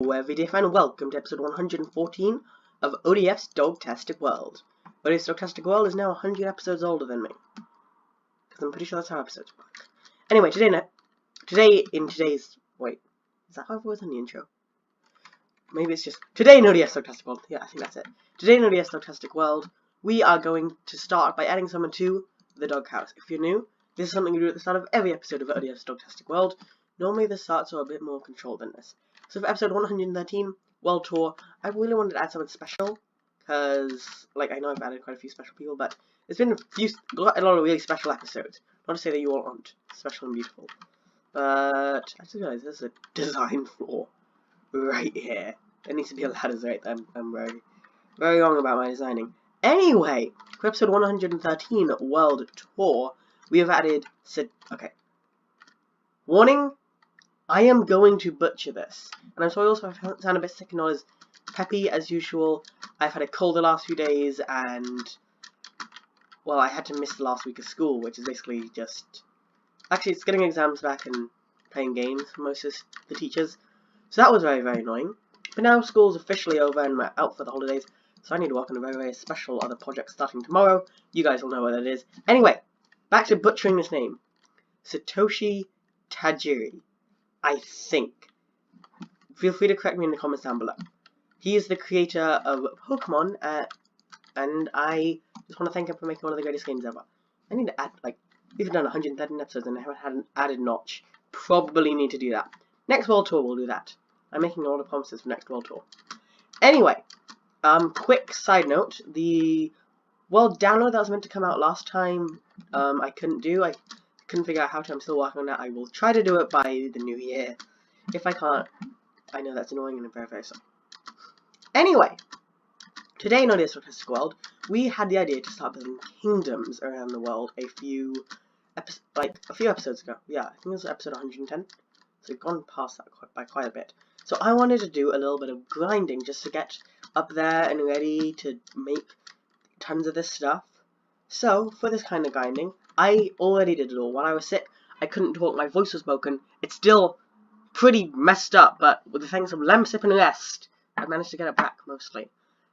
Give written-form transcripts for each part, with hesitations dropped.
Everyday fan, and welcome to episode 114 of ODF's Dogtastic World. ODF's Dogtastic World is now 100 episodes older than me, because I'm pretty sure that's how episodes work. Anyway, wait, is that how it was in the intro? Maybe it's just, today in ODF's Dogtastic World, yeah, I think that's it. Today in ODF's Dogtastic World, we are going to start by adding someone to the doghouse. If you're new, this is something we do at the start of every episode of ODF's Dogtastic World. Normally the starts are a bit more controlled than this. So for episode 113, World Tour, I really wanted to add someone special, because, like, I know I've added quite a few special people, but there's been a lot of really special episodes. Not to say that you all aren't special and beautiful, but I just realized there's a design flaw right here. There needs to be a ladders right there. I'm very, very wrong about my designing. Anyway, for episode 113, World Tour, we have added, okay, warning, I am going to butcher this, and I'm sorry also if I sound a bit sick and not as peppy as usual. I've had a cold the last few days, and, well, I had to miss the last week of school, which is basically just, actually it's getting exams back and playing games for most of the teachers, so that was very, very annoying. But now school's officially over and we're out for the holidays, so I need to work on a very, very special other project starting tomorrow. You guys will know what that is. Anyway, back to butchering this name. Satoshi Tajiri, I think. Feel free to correct me in the comments down below. He is the creator of Pokemon, and I just want to thank him for making one of the greatest games ever. I need to add, like, we've done 113 episodes and I haven't had an added notch. Probably need to do that. Next World Tour we'll do that. I'm making a lot of promises for next World Tour. Anyway, quick side note, the World Download that was meant to come out last time, I couldn't do. I couldn't figure out how to. I'm still working on that. I will try to do it by the new year. If I can't, I know that's annoying and I'm very, very sorry. Anyway, today in ODF's Dogtastic World, we had the idea to start building kingdoms around the world a few episodes ago. Yeah, I think it was episode 110. So we've gone past that by quite a bit. So I wanted to do a little bit of grinding just to get up there and ready to make tons of this stuff. So for this kind of grinding, I already did it all. While I was sick, I couldn't talk, my voice was broken. It's still pretty messed up, but with the thanks of Lemsip and Rest, I managed to get it back mostly.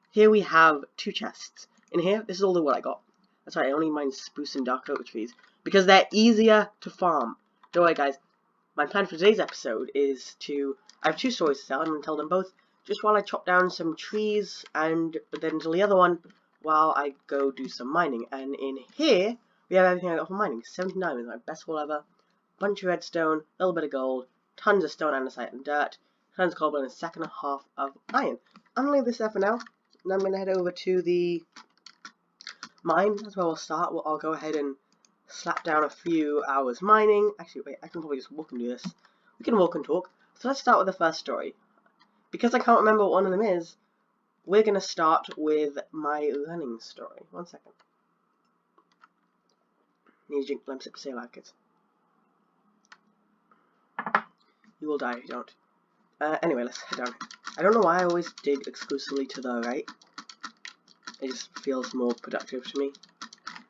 Here we have 2 chests. In here, this is all the wood I got. That's right, I only mine spruce and dark oak trees, because they're easier to farm. Don't worry guys, my plan for today's episode is to, I have 2 stories to tell, I'm going to tell them both just while I chop down some trees, and then tell the other one while I go do some mining. And in here, we have everything I got from mining. 79 is my best haul ever. Bunch of redstone, a little bit of gold, tons of stone, andesite, and dirt, tons of cobble, and a sack and a half of iron. I'm going to leave this there for now, and I'm going to head over to the mine. That's where we'll start. I'll go ahead and slap down a few hours mining. Actually, wait, I can probably just walk and do this. We can walk and talk. So let's start with the first story. Because I can't remember what one of them is, we're going to start with my running story. 1 second. Need to drink Lemsip to say like it. You will die if you don't. Anyway, let's head down. I don't know why I always dig exclusively to the right. It just feels more productive to me.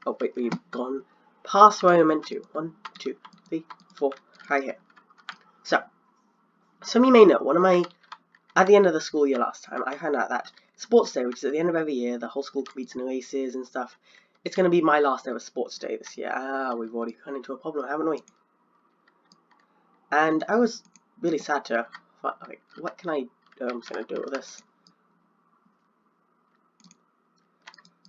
Oh wait, we've gone past where I meant to. 1, 2, 3, 4, right here. So, some of you may know, at the end of the school year last time, I found out that Sports Day, which is at the end of every year, the whole school competes in races and stuff, it's going to be my last ever Sports Day this year. We've already run into a problem, haven't we? And I was really sad to, like, what can I do? I'm just going to do with this.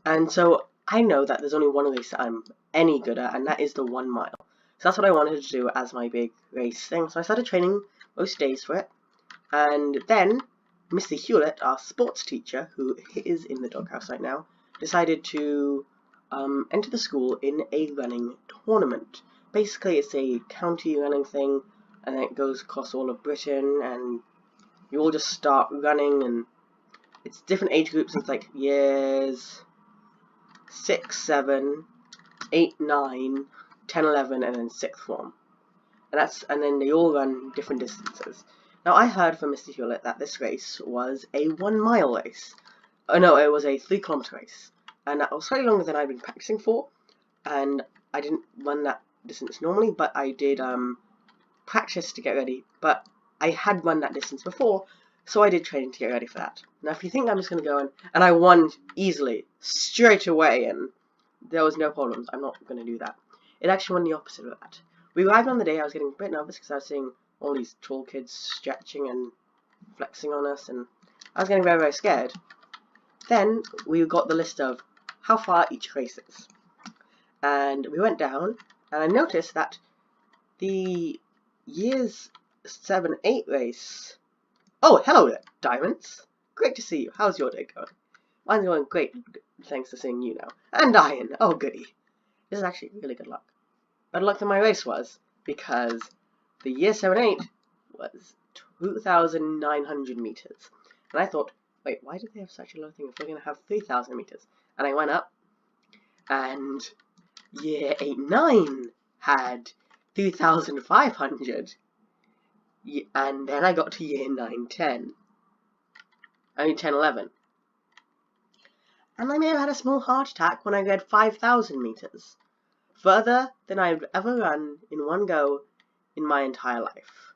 And so, I know that there's only one race that I'm any good at, and that is the 1 mile. So that's what I wanted to do as my big race thing. So I started training most days for it. And then, Mr. Hewlett, our sports teacher, who is in the doghouse right now, decided to enter the school in a running tournament. Basically, it's a county running thing, and then it goes across all of Britain, and you all just start running, and it's different age groups. It's like years 6, 7, 8, 9, 10, 11, and then 6th form. And then they all run different distances. Now, I heard from Mr. Hewlett that this race was a 1 mile race. Oh no, it was a 3 kilometer race. And that was slightly longer than I'd been practicing for. And I didn't run that distance normally, but I did practice to get ready. But I had run that distance before, So I did training to get ready for that. Now if you think I'm just going to go in, and I won easily, straight away, and there was no problems, I'm not going to do that. It actually went the opposite of that. We arrived on the day, I was getting a bit nervous because I was seeing all these tall kids stretching and flexing on us, and I was getting very, very scared. Then we got the list of how far each race is. And we went down, and I noticed that the years 7-8 race... Oh, hello there, Diamonds. Great to see you. How's your day going? Mine's going great, thanks to seeing you now. And Iron. Oh, goody. This is actually really good luck. Better luck than my race was, because the year 7-8 was 2,900 meters. And I thought, wait, why did they have such a low thing if we're going to have 3,000 meters? And I went up, and year 8-9 had 3,500. And then I got to year 9-10. I mean 10-11. And I may have had a small heart attack when I read 5,000 meters. Further than I've ever run in one go in my entire life.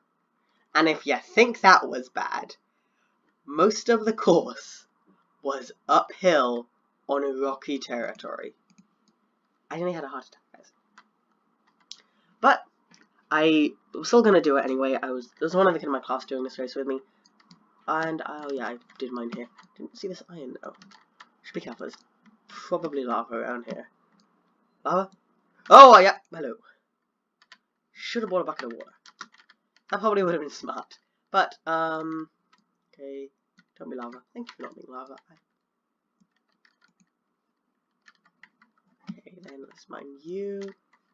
And if you think that was bad, most of the course was uphill on rocky territory. I nearly had a heart attack, guys. But I was still gonna do it anyway. There was one other kid in my class doing this race with me. And oh yeah, I did mine here. Didn't see this iron though. Should be careful, there's probably lava around here. Lava? Oh yeah, hello. Should have bought a bucket of water. That probably would have been smart. But, okay, don't be lava. Thank you for not being lava. Okay, then let's mine you.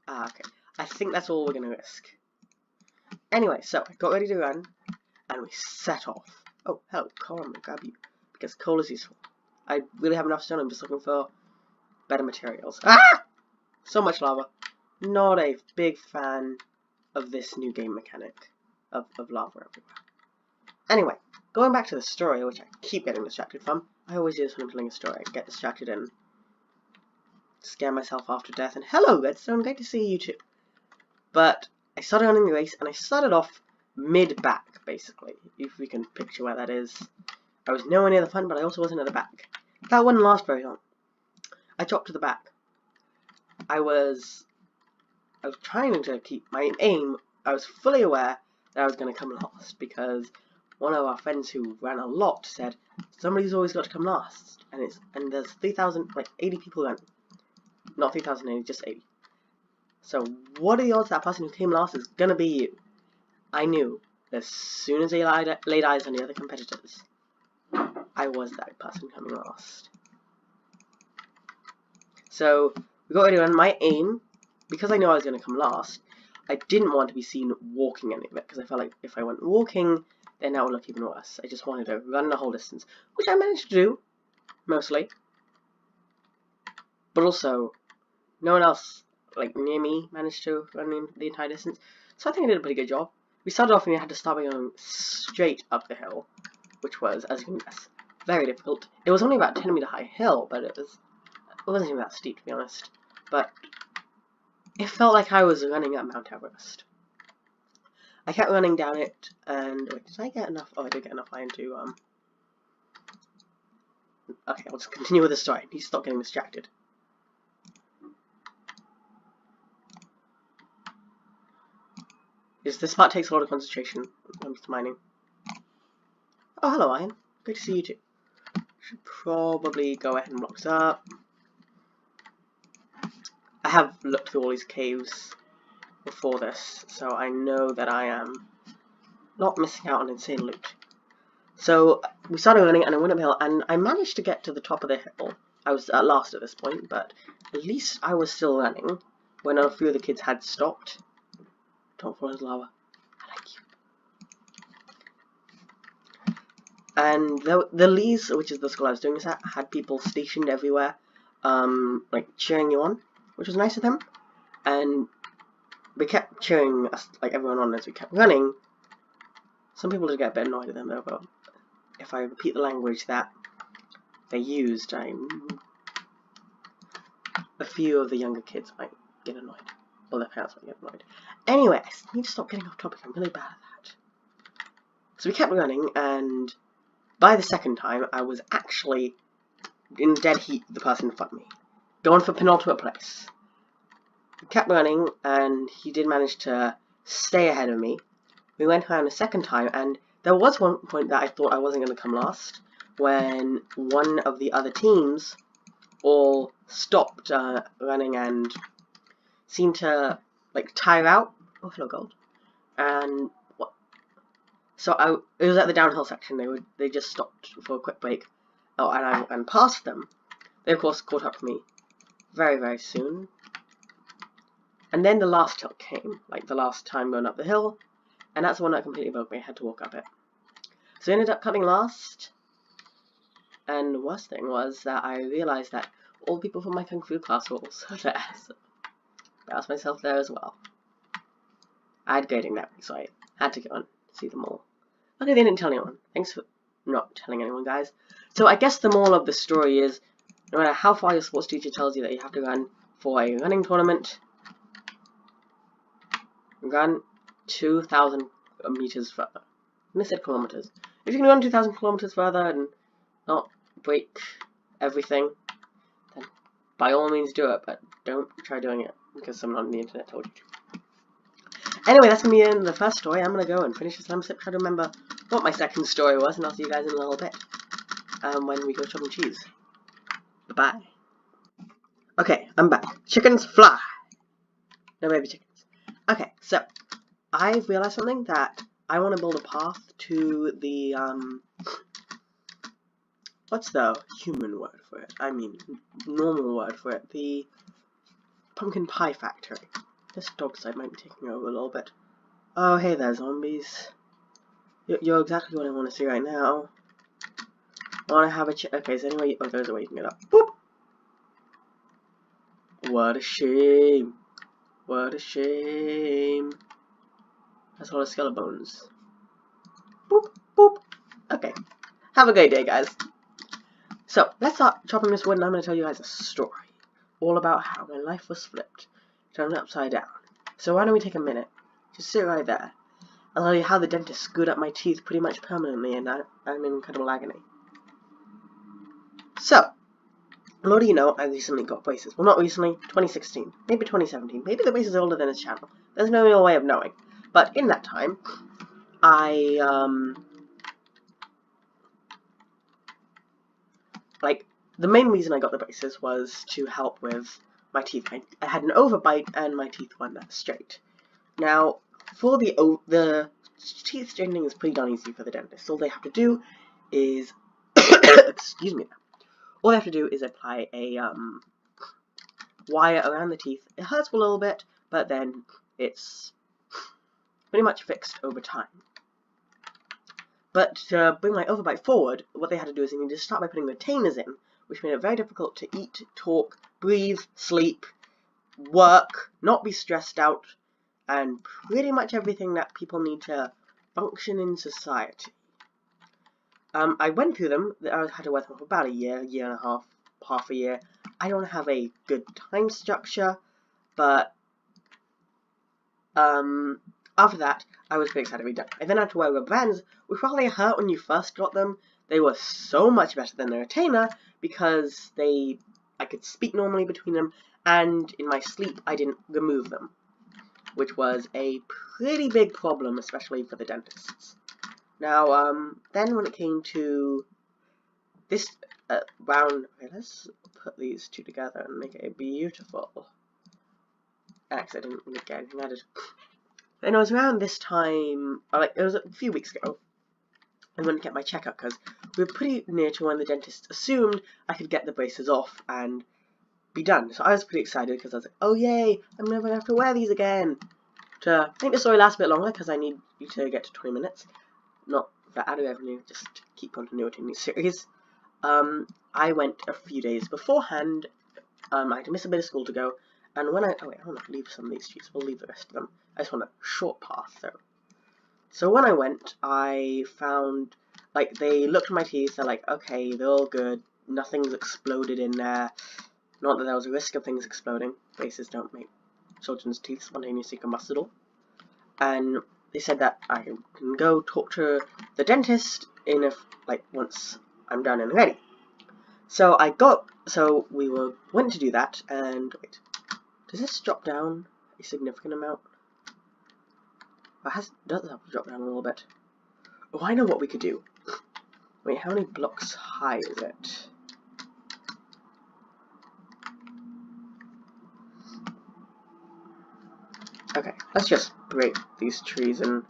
Okay. I think that's all we're gonna risk. Anyway, so I got ready to run, and we set off. Oh, hello, Cole, I'm gonna grab you, because coal is useful. I really have enough stone, I'm just looking for better materials. Ah! So much lava. Not a big fan of this new game mechanic of lava everywhere. Anyway, going back to the story, which I keep getting distracted from. I always do this when I'm telling a story. I get distracted and scare myself after death. And hello, Redstone, great to see you too. But I started running the race, and I started off mid-back, basically, if we can picture where that is. I was nowhere near the front, but I also wasn't at the back. That wouldn't last very long. I dropped to the back. I was trying to keep my aim. I was fully aware that I was going to come last, because one of our friends who ran a lot said, somebody's always got to come last, and there's 3,000, like 80 people running. Not 3,080, just 80. So what are the odds that person who came last is going to be you? I knew as soon as they laid eyes on the other competitors, I was that person coming last. So we got ready to run. My aim, because I knew I was going to come last, I didn't want to be seen walking any of it, because I felt like if I went walking, then that would look even worse. I just wanted to run the whole distance, which I managed to do, mostly. But also, no one else, like, near me managed to run the entire distance. So I think I did a pretty good job. We started off and we had to start going straight up the hill, which was, as you can guess, very difficult. It was only about a 10-meter high hill, but it wasn't even that steep, to be honest. But it felt like I was running up Mount Everest. I kept running down it, and wait, did I get enough? Oh, I did get enough iron to Okay, I'll just continue with the story. I need to stop getting distracted. This part takes a lot of concentration when it comes to mining. Oh, hello, Iron. Good to see you too. Should probably go ahead and block this up. I have looked through all these caves before this, so I know that I am not missing out on insane loot. So we started running, and I went up the hill, and I managed to get to the top of the hill. I was at last at this point, but at least I was still running when a few of the kids had stopped. Don't fall into lava. I like you. And the Lees, which is the school I was doing this at, had people stationed everywhere, like cheering you on, which was nice of them. And we kept cheering us, like everyone on, as we kept running. Some people did get a bit annoyed at them though, but if I repeat the language that they used, a few of the younger kids might get annoyed. Well, their parents might get annoyed. Anyway, I need to stop getting off topic. I'm really bad at that. So we kept running, and by the second time, I was actually in dead heat with the person in front of me, going for penultimate place. He kept running, and he did manage to stay ahead of me. We went around a second time, and there was one point that I thought I wasn't going to come last, when one of the other teams all stopped running and seemed to like tire out. Oh, hello, gold. And what? So it was at the downhill section. They just stopped for a quick break. Oh, and passed them. They of course caught up to me very, very soon. And then the last hill came, like the last time going up the hill, and that's the one that completely broke me. I had to walk up it. So I ended up coming last. And the worst thing was that I realized that all people from my Kung Fu class were also there. So I asked myself there as well. I had grading that week, so I had to go and see them all. Okay, they didn't tell anyone. Thanks for not telling anyone, guys. So I guess the moral of the story is, no matter how far your sports teacher tells you that you have to run for a running tournament, run 2,000 meters further. I said kilometers. If you can run 2,000 kilometers further and not break everything, then by all means do it, but don't try doing it because someone on the internet told you to. Anyway, that's going to be the end of the first story. I'm going to go and finish this lemon sip, try to remember what my second story was, and I'll see you guys in a little bit when we go chopping cheese. Bye-bye. Okay, I'm back. Chickens fly. No baby chickens. Okay, so I've realized something, that I want to build a path to the, what's the human word for it? I mean, normal word for it. The pumpkin pie factory. This dog side might be taking over a little bit. Oh, hey there, zombies. You're exactly what I want to see right now. I want to have a okay, is there any way? Oh, there's a way you can get up. Boop! What a shame. What a shame. That's all the skeleton bones. Boop, boop. Okay. Have a great day, guys. So, let's start chopping this wood, and I'm going to tell you guys a story. All about how my life was flipped. Turned upside down. So why don't we take a minute. Just sit right there. I'll tell you how the dentist screwed up my teeth pretty much permanently, and I'm in incredible agony. So, a lot of you know I recently got braces. Well, not recently, 2016, maybe 2017. Maybe the braces are older than this channel. There's no real way of knowing. But in that time, the main reason I got the braces was to help with my teeth. I had an overbite and my teeth weren't that straight. Now, for the teeth straightening is pretty darn easy for the dentist. All they have to do is, excuse me, all they have to do is apply a wire around the teeth. It hurts a little bit, but then it's pretty much fixed over time. But to bring my overbite forward, what they had to do is they needed to start by putting retainers in, which made it very difficult to eat, talk, breathe, sleep, work, not be stressed out, and pretty much everything that people need to function in society. I went through them. I had to wear them for about a year and a half, half a year. I don't have a good time structure, but after that, I was pretty excited to be done. I then had to wear rubber bands, which while they hurt when you first got them, they were so much better than the retainer because I could speak normally between them, and in my sleep I didn't remove them, which was a pretty big problem, especially for the dentists. Now, then when it came to this round, okay, let's put these two together and make it beautiful. Actually, I didn't really get anything added. And it was around this time, it was a few weeks ago, I went to get my checkup because we were pretty near to when the dentist assumed I could get the braces off and be done. So I was pretty excited because I was like, oh yay, I'm never going to have to wear these again. To make the story last a bit longer because I need you to get to 20 minutes. Not for ad revenue, just to keep continuity in this series. I went a few days beforehand. I had to miss a bit of school to go. And when I want to leave some of these cheese. We'll leave the rest of them. I just want a short path though. So when I went, I found, they looked at my teeth, they're like, okay, they're all good, nothing's exploded in there. Not that there was a risk of things exploding. Braces don't make children's teeth spontaneously combustible. And they said that I can go talk to the dentist once I'm done and ready. So we went to do that, and wait, does this drop down a significant amount? It does have to drop down a little bit. Oh, I know what we could do. Wait, how many blocks high is it? Okay, let's just break these trees and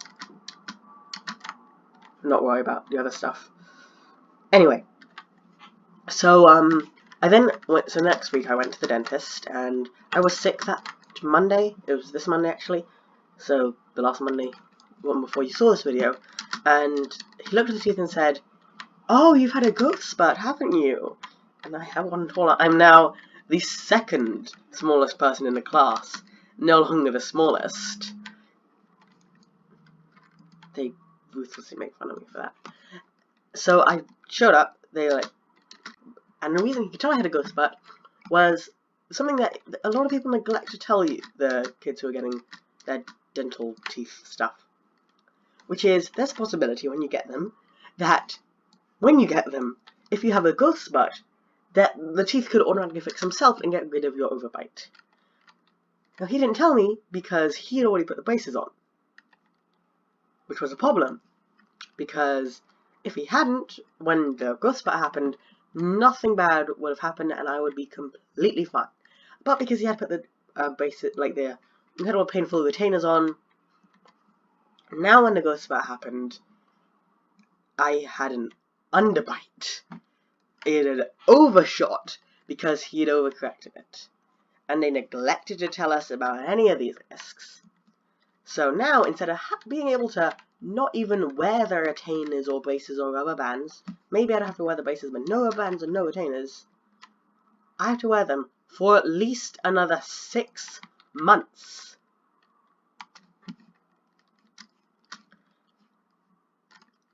not worry about the other stuff. Anyway, so next week I went to the dentist, and I was sick that Monday. It was this Monday actually, so the last Monday, one before you saw this video, and he looked at the teeth and said, "Oh, you've had a growth spurt, haven't you?" And I have one taller. I'm now the second smallest person in the class, no longer the smallest. They ruthlessly make fun of me for that. So I showed up, they were like, and the reason you could tell I had a growth spurt was something that a lot of people neglect to tell you, the kids who are getting their dental teeth stuff. Which is, there's a possibility when you get them, that when you get them, if you have a growth spurt, that the teeth could automatically fix themselves and get rid of your overbite. Now he didn't tell me because he had already put the braces on, which was a problem, because if he hadn't, when the growth spurt happened, nothing bad would have happened and I would be completely fine. But because he had put the braces, like the incredible painful retainers on, now when the growth spurt happened, I had an underbite. It had overshot because he had overcorrected it. And they neglected to tell us about any of these risks. So now, instead of being able to not even wear the retainers or braces or rubber bands, maybe I'd have to wear the braces but no rubber bands and no retainers, I have to wear them for at least another 6 months.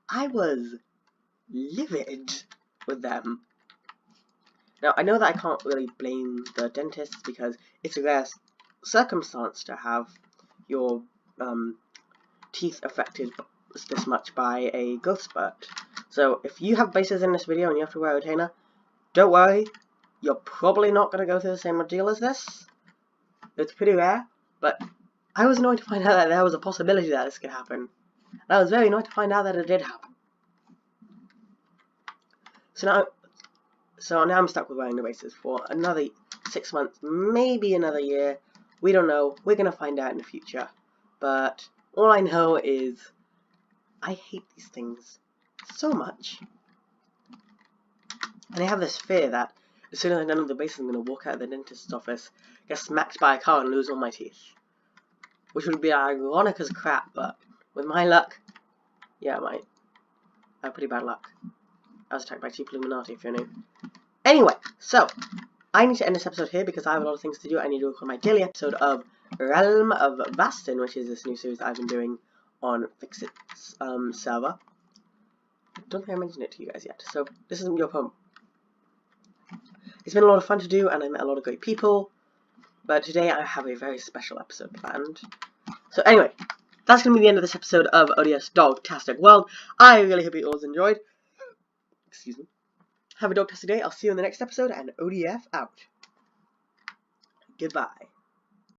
I was livid with them. Now, I know that I can't really blame the dentists because it's a rare circumstance to have your teeth affected this much by a growth spurt. So, if you have braces in this video and you have to wear a retainer, don't worry, you're probably not going to go through the same ordeal as this. It's pretty rare, but I was annoyed to find out that there was a possibility that this could happen. And I was very annoyed to find out that it did happen. So now I'm stuck with wearing the braces for another 6 months, maybe another year. We don't know. We're going to find out in the future. But all I know is I hate these things so much. And I have this fear that as soon as I'm done with the braces, I'm going to walk out of the dentist's office, get smacked by a car and lose all my teeth. Which would be ironic as crap, but with my luck, yeah, I might. I have pretty bad luck. I was attacked by Chief Illuminati, if you're new. Anyway, so, I need to end this episode here because I have a lot of things to do. I need to record my daily episode of Realm of Bastin, which is this new series that I've been doing on Fixit's server. I don't think I mentioned it to you guys yet, so this isn't your poem. It's been a lot of fun to do, and I met a lot of great people, but today I have a very special episode planned. So anyway, that's going to be the end of this episode of ODF'S Dogtastic World. I really hope you all enjoyed. Excuse me. Have a dogtastic day. I'll see you in the next episode, and ODF out. Goodbye.